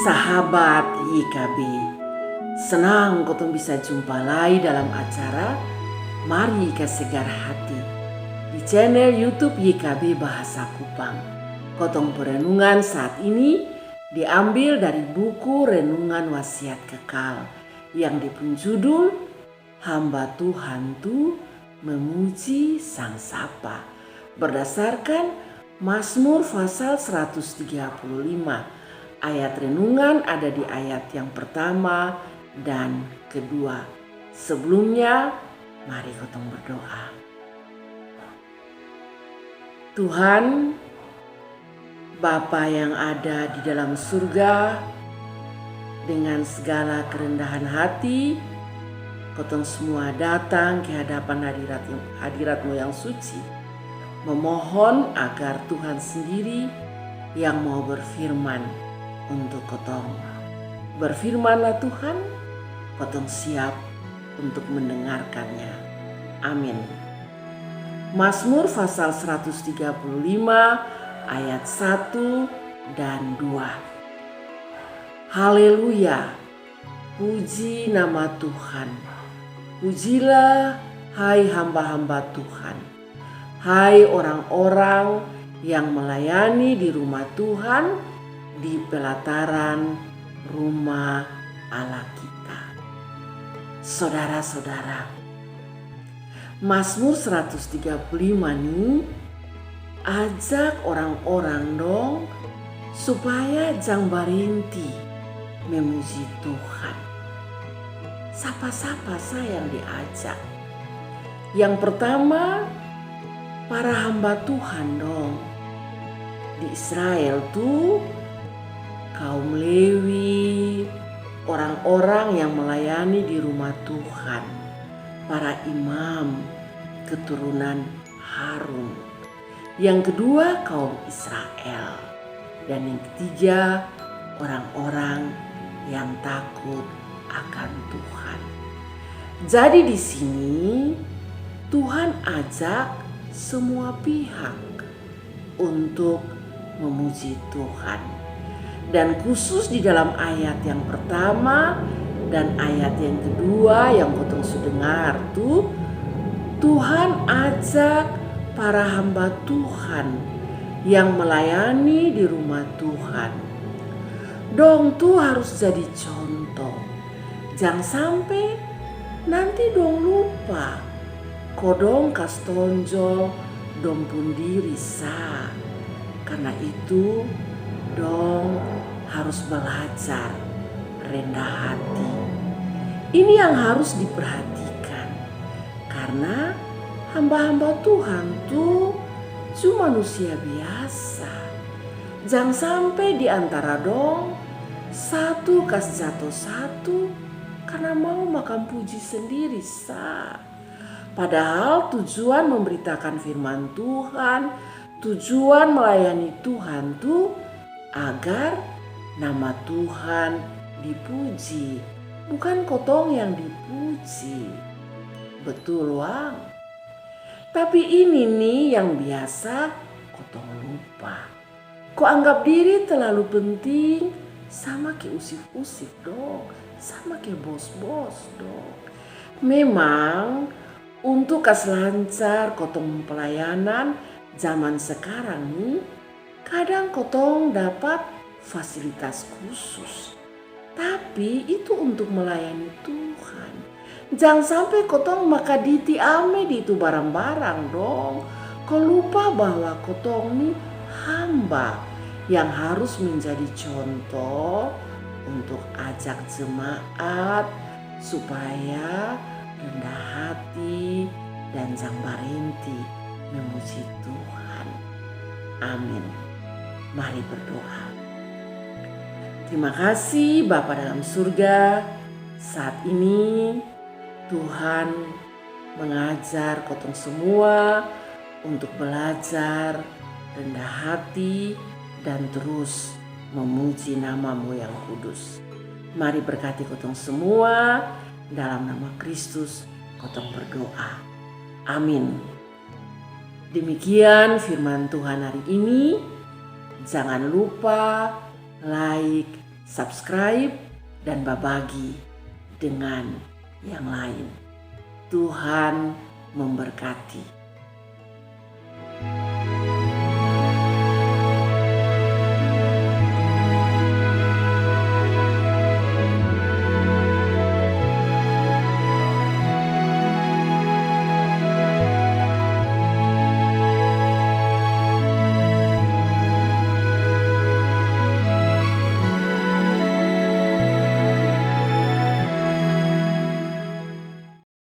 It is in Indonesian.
Sahabat YKB, senang kotong bisa jumpa lagi dalam acara Mari Ika Segar Hati di channel YouTube YKB Bahasa Kupang. Kotong perenungan saat ini diambil dari buku Renungan Wasiat Kekal yang dipenjudul Hamba Tuhan Tu Memuji Sang Sapa berdasarkan Mazmur pasal 135. Ayat renungan ada di ayat yang pertama dan kedua. Sebelumnya, mari kotong berdoa. Tuhan, Bapa yang ada di dalam surga, dengan segala kerendahan hati, kotong semua datang ke hadapan hadirat-Mu yang suci, memohon agar Tuhan sendiri yang mau berfirman untuk kotong. Berfirmanlah Tuhan, kotong siap untuk mendengarkannya. Amin. Mazmur pasal 135 ayat 1 dan 2. Haleluya, puji nama Tuhan. Pujilah hai hamba-hamba Tuhan. Hai orang-orang yang melayani di rumah Tuhan, di pelataran rumah Allah kita. Saudara-saudara, Mazmur 135 nih ajak orang-orang dong supaya jang berhenti memuji Tuhan. Sapa-sapa saya yang diajak. Yang pertama, para hamba Tuhan dong. Di Israel tuh kaum Lewi, orang-orang yang melayani di rumah Tuhan, para imam, keturunan Harun. Yang kedua kaum Israel. Dan yang ketiga orang-orang yang takut akan Tuhan. Jadi di sini Tuhan ajak semua pihak untuk memuji Tuhan. Dan khusus di dalam ayat yang pertama dan ayat yang kedua yang kotong sudah dengar tuh, Tuhan ajak para hamba Tuhan yang melayani di rumah Tuhan. Dong tuh harus jadi contoh. Jangan sampai nanti dong lupa. Kodong kas tonjol dong pun diri sah. Karena itu dong harus belajar rendah hati. Ini yang harus diperhatikan. Karena hamba-hamba Tuhan tuh cuma manusia biasa. Jangan sampai di antara dong satu kas jatuh satu karena mau makan puji sendiri sah. Padahal tujuan memberitakan firman Tuhan, tujuan melayani Tuhan tuh agar nama Tuhan dipuji, bukan kotong yang dipuji. Betul Wang. Tapi ini nih yang biasa kotong lupa. Kok anggap diri terlalu penting, sama kayak usif-usif dong, sama kayak bos-bos dong. Memang untuk kas lancar kotong pelayanan zaman sekarang nih, kadang kotong dapat fasilitas khusus. Tapi itu untuk melayani Tuhan. Jangan sampai kotong maka diti ame di itu barang-barang dong. Kau lupa bahwa kotong nih hamba yang harus menjadi contoh untuk ajak jemaat supaya rendah hati dan jang berhenti memuji Tuhan. Amin. Mari berdoa. Terima kasih Bapa dalam surga. Saat ini Tuhan mengajar kotong semua untuk belajar rendah hati dan terus memuji nama-Mu yang kudus. Mari berkati kotong semua. Dalam nama Kristus kotong berdoa. Amin. Demikian firman Tuhan hari ini. Jangan lupa like, subscribe, dan berbagi dengan yang lain. Tuhan memberkati.